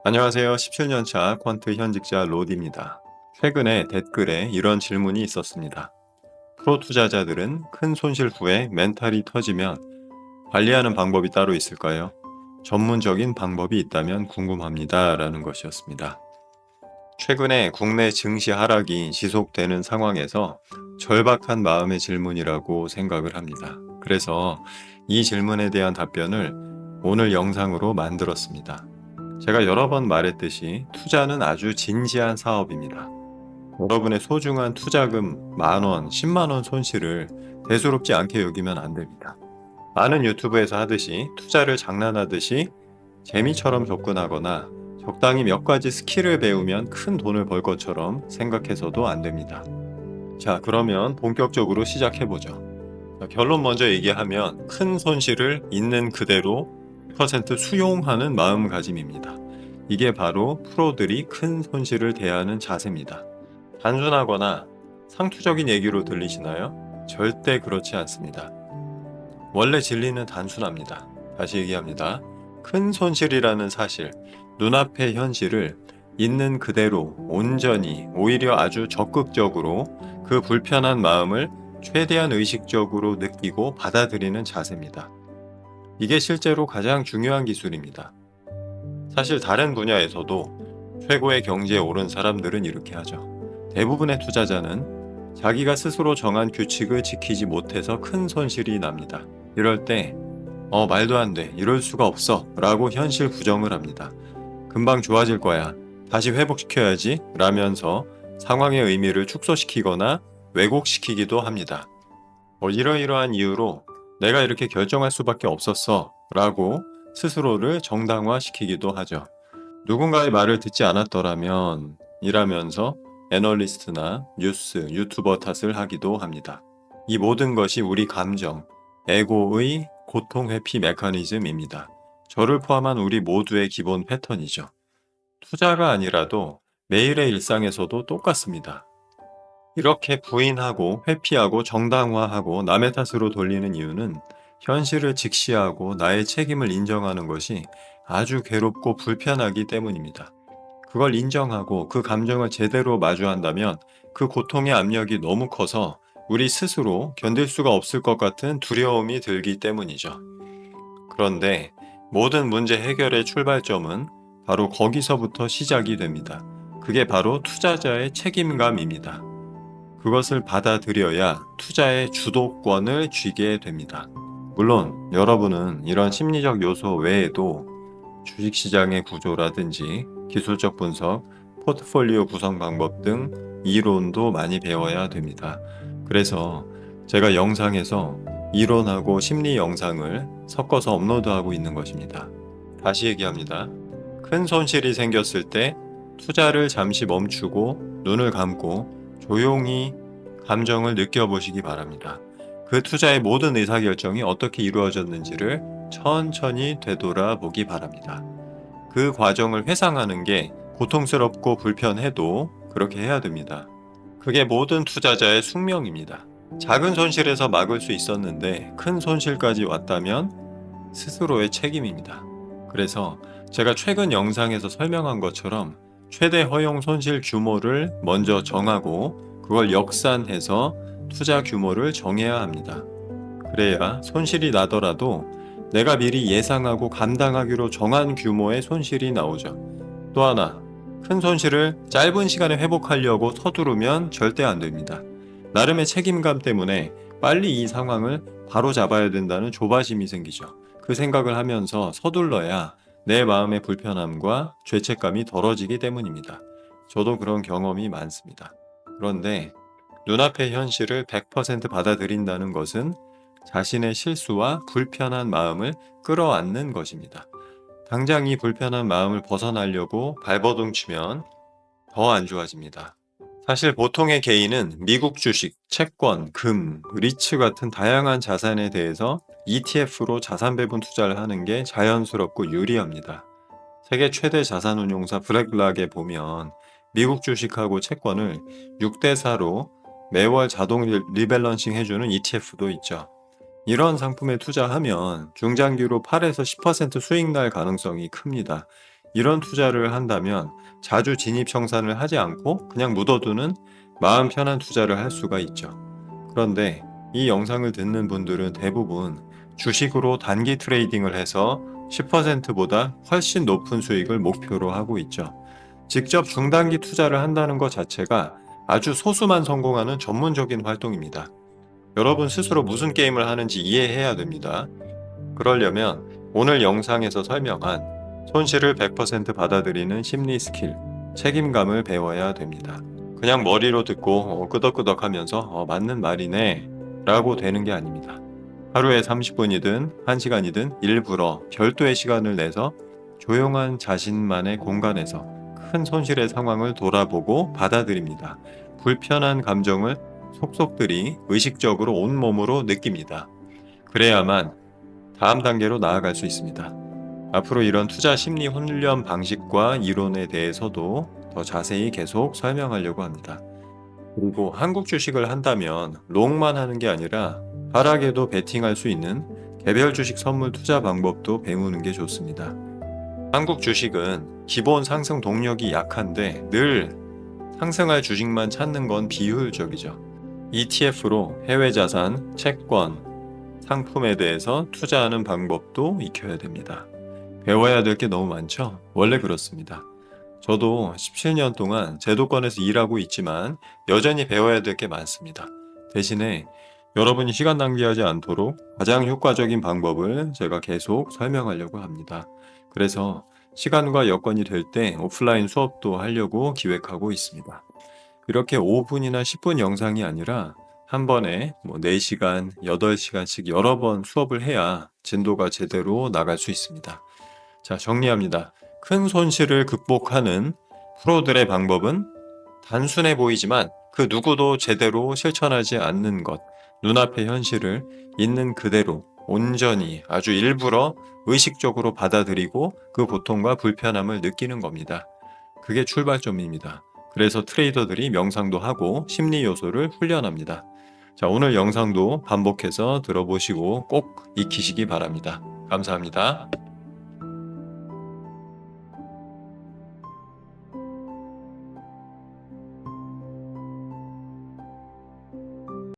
안녕하세요. 17년차 퀀트 현직자 로디입니다. 최근에 댓글에 이런 질문이 있었습니다. 프로 투자자들은 큰 손실 후에 멘탈이 터지면 관리하는 방법이 따로 있을까요? 전문적인 방법이 있다면 궁금합니다. 라는 것이었습니다. 최근에 국내 증시 하락이 지속되는 상황에서 절박한 마음의 질문이라고 생각을 합니다. 그래서 이 질문에 대한 답변을 오늘 영상으로 만들었습니다. 제가 여러 번 말했듯이 투자는 아주 진지한 사업입니다. 여러분의 소중한 투자금 만 원, 10만 원 손실을 대수롭지 않게 여기면 안 됩니다. 많은 유튜브에서 하듯이 투자를 장난하듯이 재미처럼 접근하거나 적당히 몇 가지 스킬을 배우면 큰 돈을 벌 것처럼 생각해서도 안 됩니다. 자, 그러면 본격적으로 시작해보죠. 결론 먼저 얘기하면 큰 손실을 있는 그대로 100% 수용하는 마음가짐입니다. 이게 바로 프로들이 큰 손실을 대하는 자세입니다. 단순하거나 상투적인 얘기로 들리시나요? 절대 그렇지 않습니다. 원래 진리는 단순합니다. 다시 얘기합니다. 큰 손실이라는 사실, 눈앞의 현실을 있는 그대로 온전히 오히려 아주 적극적으로 그 불편한 마음을 최대한 의식적으로 느끼고 받아들이는 자세입니다. 이게 실제로 가장 중요한 기술입니다. 사실 다른 분야에서도 최고의 경지에 오른 사람들은 이렇게 하죠. 대부분의 투자자는 자기가 스스로 정한 규칙을 지키지 못해서 큰 손실이 납니다. 이럴 때, 말도 안 돼. 이럴 수가 없어. 라고 현실 부정을 합니다. 금방 좋아질 거야. 다시 회복시켜야지. 라면서 상황의 의미를 축소시키거나 왜곡시키기도 합니다. 이러이러한 이유로 내가 이렇게 결정할 수밖에 없었어. 라고 스스로를 정당화시키기도 하죠. 누군가의 말을 듣지 않았더라면 이라면서 애널리스트나 뉴스, 유튜버 탓을 하기도 합니다. 이 모든 것이 우리 감정, 에고의 고통 회피 메커니즘입니다. 저를 포함한 우리 모두의 기본 패턴이죠. 투자가 아니라도 매일의 일상에서도 똑같습니다. 이렇게 부인하고 회피하고 정당화하고 남의 탓으로 돌리는 이유는 현실을 직시하고 나의 책임을 인정하는 것이 아주 괴롭고 불편하기 때문입니다. 그걸 인정하고 그 감정을 제대로 마주한다면 그 고통의 압력이 너무 커서 우리 스스로 견딜 수가 없을 것 같은 두려움이 들기 때문이죠. 그런데 모든 문제 해결의 출발점은 바로 거기서부터 시작이 됩니다. 그게 바로 투자자의 책임감입니다. 그것을 받아들여야 투자의 주도권을 쥐게 됩니다. 물론 여러분은 이런 심리적 요소 외에도 주식시장의 구조라든지 기술적 분석, 포트폴리오 구성 방법 등 이론도 많이 배워야 됩니다. 그래서 제가 영상에서 이론하고 심리 영상을 섞어서 업로드하고 있는 것입니다. 다시 얘기합니다. 큰 손실이 생겼을 때 투자를 잠시 멈추고 눈을 감고 조용히 감정을 느껴보시기 바랍니다. 그 투자의 모든 의사결정이 어떻게 이루어졌는지를 천천히 되돌아보기 바랍니다. 그 과정을 회상하는 게 고통스럽고 불편해도 그렇게 해야 됩니다. 그게 모든 투자자의 숙명입니다. 작은 손실에서 막을 수 있었는데 큰 손실까지 왔다면 스스로의 책임입니다. 그래서 제가 최근 영상에서 설명한 것처럼 최대 허용 손실 규모를 먼저 정하고 그걸 역산해서 투자 규모를 정해야 합니다. 그래야 손실이 나더라도 내가 미리 예상하고 감당하기로 정한 규모의 손실이 나오죠. 또 하나, 큰 손실을 짧은 시간에 회복하려고 서두르면 절대 안 됩니다. 나름의 책임감 때문에 빨리 이 상황을 바로 잡아야 된다는 조바심이 생기죠. 그 생각을 하면서 서둘러야 내 마음의 불편함과 죄책감이 덜어지기 때문입니다. 저도 그런 경험이 많습니다. 그런데 눈앞의 현실을 100% 받아들인다는 것은 자신의 실수와 불편한 마음을 끌어안는 것입니다. 당장 이 불편한 마음을 벗어나려고 발버둥 치면 더 안 좋아집니다. 사실 보통의 개인은 미국 주식, 채권, 금, 리츠 같은 다양한 자산에 대해서 ETF로 자산 배분 투자를 하는 게 자연스럽고 유리합니다. 세계 최대 자산운용사 블랙락에 보면 미국 주식하고 채권을 6대4로 매월 자동 리밸런싱 해주는 ETF도 있죠. 이런 상품에 투자하면 중장기로 8에서 10% 수익 날 가능성이 큽니다. 이런 투자를 한다면 자주 진입 청산을 하지 않고 그냥 묻어두는 마음 편한 투자를 할 수가 있죠. 그런데 이 영상을 듣는 분들은 대부분 주식으로 단기 트레이딩을 해서 10%보다 훨씬 높은 수익을 목표로 하고 있죠. 직접 중단기 투자를 한다는 것 자체가 아주 소수만 성공하는 전문적인 활동입니다. 여러분 스스로 무슨 게임을 하는지 이해해야 됩니다. 그러려면 오늘 영상에서 설명한 손실을 100% 받아들이는 심리 스킬, 책임감을 배워야 됩니다. 그냥 머리로 듣고 끄덕끄덕 하면서 맞는 말이네 라고 되는 게 아닙니다. 하루에 30분이든 1시간이든 일부러 별도의 시간을 내서 조용한 자신만의 공간에서 큰 손실의 상황을 돌아보고 받아들입니다. 불편한 감정을 속속들이 의식적으로 온몸으로 느낍니다. 그래야만 다음 단계로 나아갈 수 있습니다. 앞으로 이런 투자 심리 훈련 방식과 이론에 대해서도 더 자세히 계속 설명하려고 합니다. 그리고 한국 주식을 한다면 롱만 하는 게 아니라 하락에도 베팅할 수 있는 개별 주식 선물 투자 방법도 배우는 게 좋습니다. 한국 주식은 기본 상승 동력이 약한데 늘 상승할 주식만 찾는 건 비효율적이죠. ETF로 해외 자산, 채권, 상품에 대해서 투자하는 방법도 익혀야 됩니다. 배워야 될 게 너무 많죠? 원래 그렇습니다. 저도 17년 동안 제도권에서 일하고 있지만 여전히 배워야 될 게 많습니다. 대신에 여러분이 시간 낭비하지 않도록 가장 효과적인 방법을 제가 계속 설명하려고 합니다. 그래서 시간과 여건이 될 때 오프라인 수업도 하려고 기획하고 있습니다. 이렇게 5분이나 10분 영상이 아니라 한 번에 4시간, 8시간씩 여러 번 수업을 해야 진도가 제대로 나갈 수 있습니다. 자, 정리합니다. 큰 손실을 극복하는 프로들의 방법은 단순해 보이지만 그 누구도 제대로 실천하지 않는 것, 눈앞의 현실을 있는 그대로 온전히 아주 일부러 의식적으로 받아들이고 그 고통과 불편함을 느끼는 겁니다. 그게 출발점입니다. 그래서 트레이더들이 명상도 하고 심리 요소를 훈련합니다. 자, 오늘 영상도 반복해서 들어보시고 꼭 익히시기 바랍니다. 감사합니다.